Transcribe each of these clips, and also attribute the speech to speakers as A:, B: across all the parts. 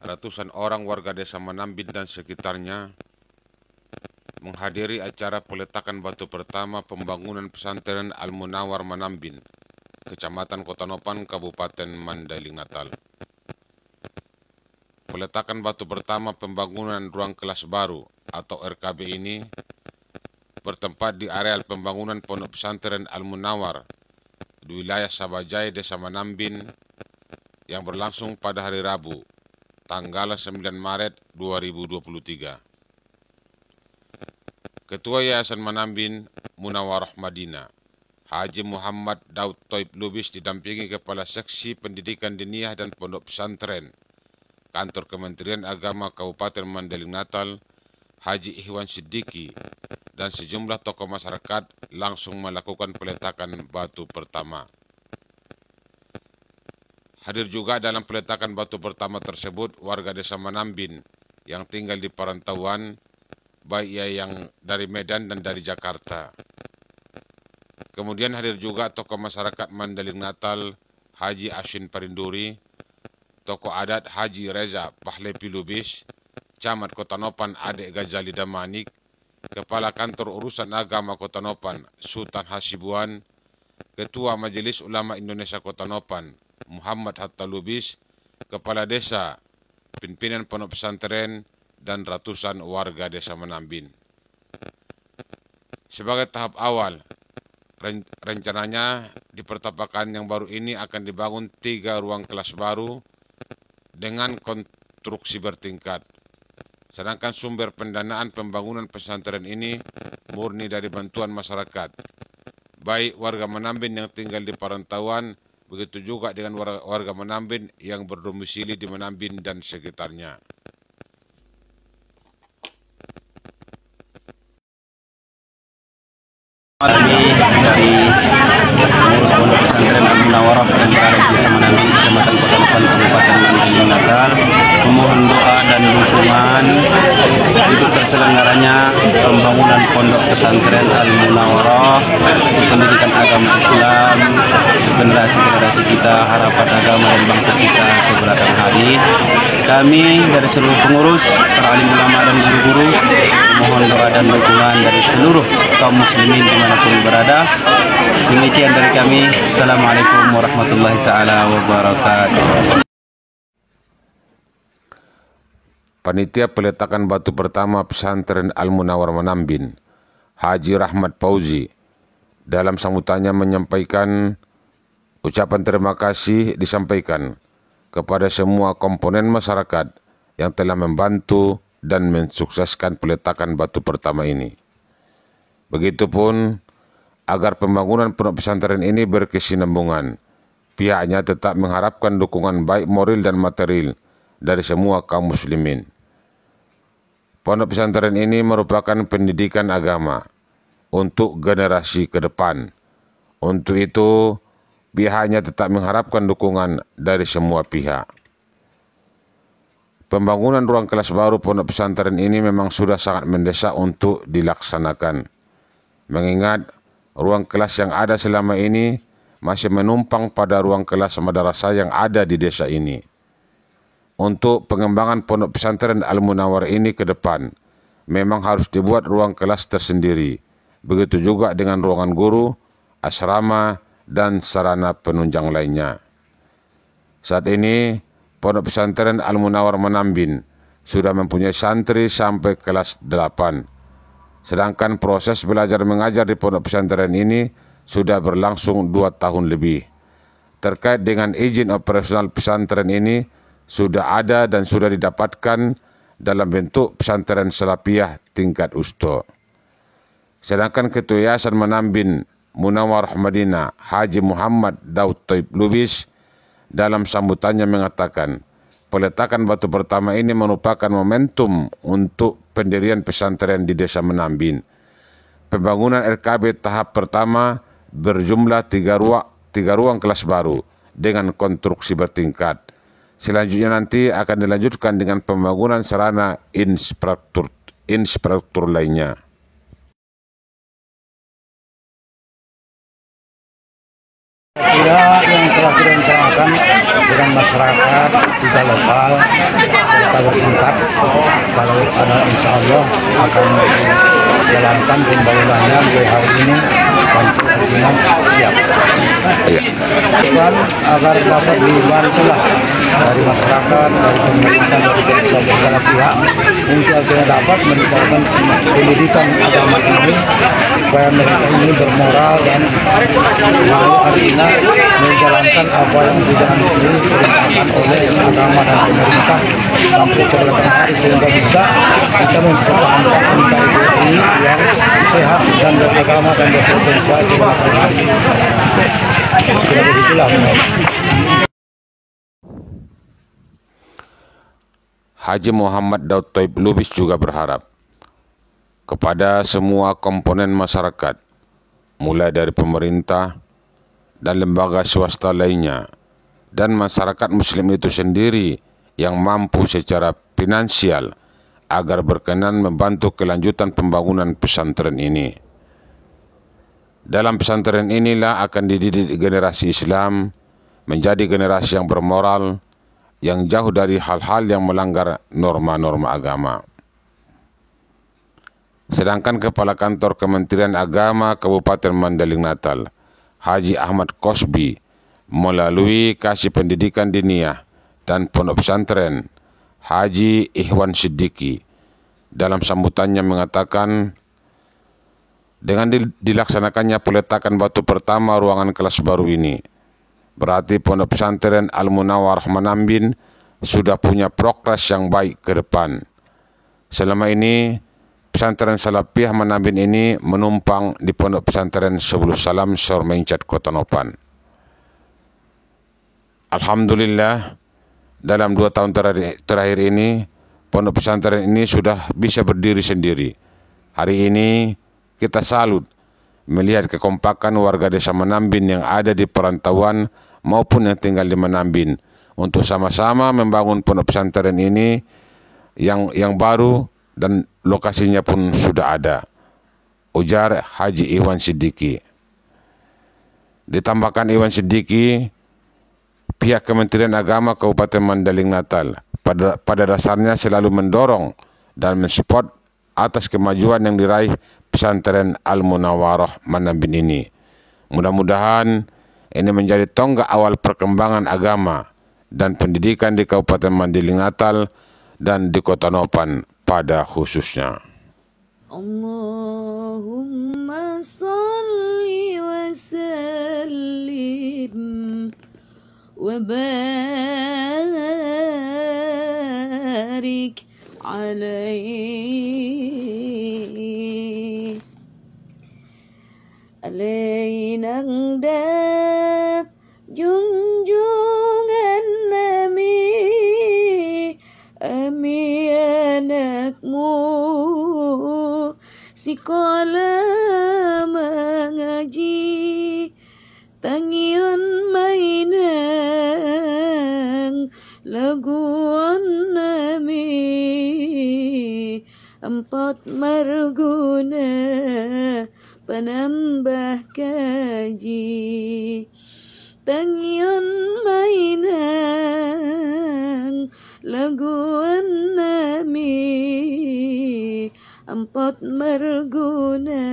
A: ratusan orang warga desa Manambin dan sekitarnya menghadiri acara peletakan batu pertama pembangunan pesantren Al-Munawar Manambin, Kecamatan Kota Nopan, Kabupaten Mandailing Natal. Peletakan batu pertama pembangunan ruang kelas baru atau RKB ini bertempat di areal pembangunan pondok pesantren Al-Munawar di wilayah Sabajai, Desa Manambin yang berlangsung pada hari Rabu, tanggal 9 Maret 2023. Ketua Yayasan Manambin Munawarah Madinah, Haji Muhammad Daud Toib Lubis didampingi Kepala Seksi Pendidikan Diniyah dan Pondok Pesantren Kantor Kementerian Agama Kabupaten Mandailing Natal, Haji Ihwan Siddiqi, dan sejumlah tokoh masyarakat langsung melakukan peletakan batu pertama. Hadir juga dalam peletakan batu pertama tersebut warga desa Manambin yang tinggal di perantauan, baik yang dari Medan dan dari Jakarta. Kemudian hadir juga tokoh masyarakat Mandailing Natal, Haji Asin Parinduri, tokoh adat Haji Reza Pahlepi Lubis, Camat Kota Nopan Adek Gajali Damanik, Kepala Kantor Urusan Agama Kota Nopan Sultan Hasibuan, Ketua Majelis Ulama Indonesia Kota Nopan Muhammad Hatta Lubis, Kepala Desa, pimpinan pondok pesantren, dan ratusan warga desa Manambin. Sebagai tahap awal, rencananya di pertapakan yang baru ini akan dibangun 3 ruang kelas baru dengan konstruksi bertingkat. Sedangkan sumber pendanaan pembangunan pesantren ini murni dari bantuan masyarakat, baik warga Manambin yang tinggal di perantauan, begitu juga dengan warga Manambin yang berdomisili di Manambin dan sekitarnya.
B: Kami dari pengurus pondok pesantren Al-Munawwarah yang berada di Desa Manambin, Kecamatan Kota Nopan, Kabupaten Mandailing Natal, memohon doa dan dukungan untuk terselenggaranya pembangunan pondok pesantren Al-Munawwarah untuk pendidikan agama Islam generasi-generasi kita, harapan agama dan bangsa kita ke belakang hari. Kami dari seluruh pengurus, para alim ulama dan guru-guru mohon doa dan dukungan dari seluruh kaum muslimin dimanapun berada. Demikian dari kami. Assalamualaikum warahmatullahi taala wabarakatuh.
A: Panitia peletakan batu pertama pesantren Al-Munawar Manambin, Haji Rahmat Fauzi, dalam sambutannya menyampaikan ucapan terima kasih disampaikan kepada semua komponen masyarakat yang telah membantu dan mensukseskan peletakan batu pertama ini. Begitupun agar pembangunan pondok pesantren ini berkesinambungan, pihaknya tetap mengharapkan dukungan baik moral dan material dari semua kaum muslimin. Pondok pesantren ini merupakan pendidikan agama untuk generasi ke depan. Untuk itu, pihaknya tetap mengharapkan dukungan dari semua pihak. Pembangunan ruang kelas baru pondok pesantren ini memang sudah sangat mendesak untuk dilaksanakan, mengingat ruang kelas yang ada selama ini masih menumpang pada ruang kelas madrasah yang ada di desa ini. Untuk pengembangan pondok pesantren Al-Munawar ini ke depan, memang harus dibuat ruang kelas tersendiri. Begitu juga dengan ruangan guru, asrama, dan sarana penunjang lainnya. Saat ini, pondok pesantren Al-Munawar Manambin sudah mempunyai santri sampai kelas 8. Sedangkan proses belajar mengajar di pondok pesantren ini sudah berlangsung 2 tahun lebih. Terkait dengan izin operasional pesantren ini, sudah ada dan sudah didapatkan dalam bentuk pesantren salafiyah tingkat usto. Sedangkan Ketua Yayasan Manambin Munawarah Madinah, Haji Muhammad Daud Toib Lubis, dalam sambutannya mengatakan, peletakan batu pertama ini merupakan momentum untuk pendirian pesantren di Desa Manambin. Pembangunan RKB tahap pertama berjumlah 3 ruang kelas baru dengan konstruksi bertingkat. Selanjutnya nanti akan dilanjutkan dengan pembangunan sarana infrastruktur lainnya.
C: upaya yang telah direncanakan dengan masyarakat juga lokal serta bertingkat, kalau ada insya Allah akan dijalankan pembangunannya mulai hari ini dan kemungkinan siap. Agar dapat dibantulah dari masyarakat, dari pemerintah, dari segala pihak untuk agar dapat meningkatkan pendidikan agama ini supaya mereka ini bermoral dan artinya menjalankan apa yang sudah diperintahkan oleh agama dan pemerintah sampai ke belakang hari sehingga bisa kita mempertahankan NKRI yang sehat dan beragama dan berpotensial di masyarakat. Kira begitulah.
A: Haji Muhammad Daud Toib Lubis juga berharap kepada semua komponen masyarakat, mulai dari pemerintah dan lembaga swasta lainnya, dan masyarakat muslim itu sendiri yang mampu secara finansial agar berkenan membantu kelanjutan pembangunan pesantren ini. Dalam pesantren inilah akan dididik generasi Islam menjadi generasi yang bermoral, yang jauh dari hal-hal yang melanggar norma-norma agama. Sedangkan Kepala Kantor Kementerian Agama Kabupaten Mandailing Natal, Haji Ahmad Kosbi, melalui Kasih Pendidikan Diniyah dan Pondok Pesantren, Haji Ihwan Siddiqi, dalam sambutannya mengatakan, dengan dilaksanakannya peletakan batu pertama ruangan kelas baru ini, berarti Pondok Pesantren Al-Munawwarah Manambin sudah punya progres yang baik ke depan. Selama ini, Pesantren Salafiyah Manambin ini menumpang di Pondok Pesantren Subulus Salam Sor Menchat Kota Nopan. Alhamdulillah, dalam 2 tahun terakhir ini, Pondok Pesantren ini sudah bisa berdiri sendiri. Hari ini kita salut melihat kekompakan warga desa Manambin yang ada di perantauan maupun yang tinggal di Manambin untuk sama-sama membangun pondok pesantren ini yang baru dan lokasinya pun sudah ada, ujar Haji Ihwan Siddiqi. Ditambahkan Ihwan Siddiqi, pihak Kementerian Agama Kabupaten Mandailing Natal pada dasarnya selalu mendorong dan mensupport atas kemajuan yang diraih pesantren Al-Munawwarah Manambin ini. Mudah-mudahan ini menjadi tonggak awal perkembangan agama dan pendidikan di Kabupaten Mandailing Natal dan di Kota Nopan pada khususnya.
D: Allahumma salli wa sallim wa barik alaihi alainang dak junjungan Nabi ami anakmu sekolah mengaji tangian mainan laguan Nabi empat marguna penambah kaji tangian mainan laguan Nabi empat marguna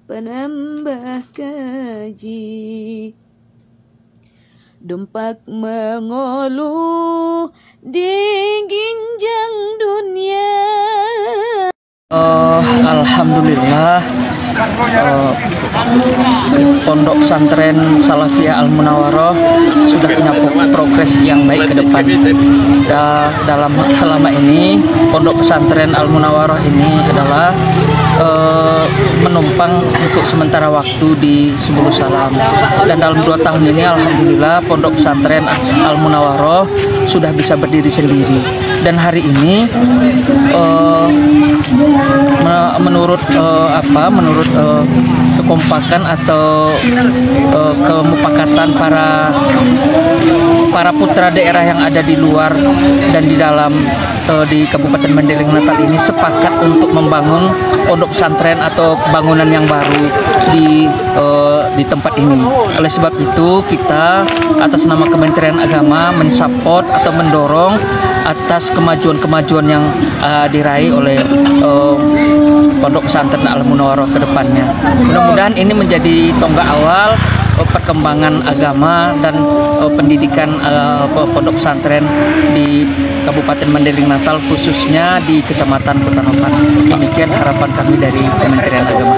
D: penambah kaji Dumpak mengeluh di ginjang dunia.
E: Alhamdulillah, Pondok Pesantren Salafiyah Al-Munawwarah sudah punya progres yang baik ke depan. Dalam selama ini Pondok Pesantren Al-Munawwarah ini adalah menumpang untuk sementara waktu di Subulus Salam, dan dalam 2 tahun ini alhamdulillah Pondok Pesantren Al-Munawwarah sudah bisa berdiri sendiri. Dan hari ini menurut kekompakan atau kemupakatan para putra daerah yang ada di luar dan di dalam di Kabupaten Mandailing Natal ini sepakat untuk membangun pondok pesantren atau bangunan yang baru di di tempat ini. Oleh sebab itu kita atas nama Kementerian Agama mensupport atau mendorong atas kemajuan-kemajuan yang diraih oleh Pondok Pesantren Al-Munawwaroh ke depannya. Mudah-mudahan ini menjadi tonggak awal perkembangan agama dan pendidikan pondok pesantren di Kabupaten Mandailing Natal, khususnya di Kecamatan Kota Nopan. Demikian harapan kami dari Kementerian Agama.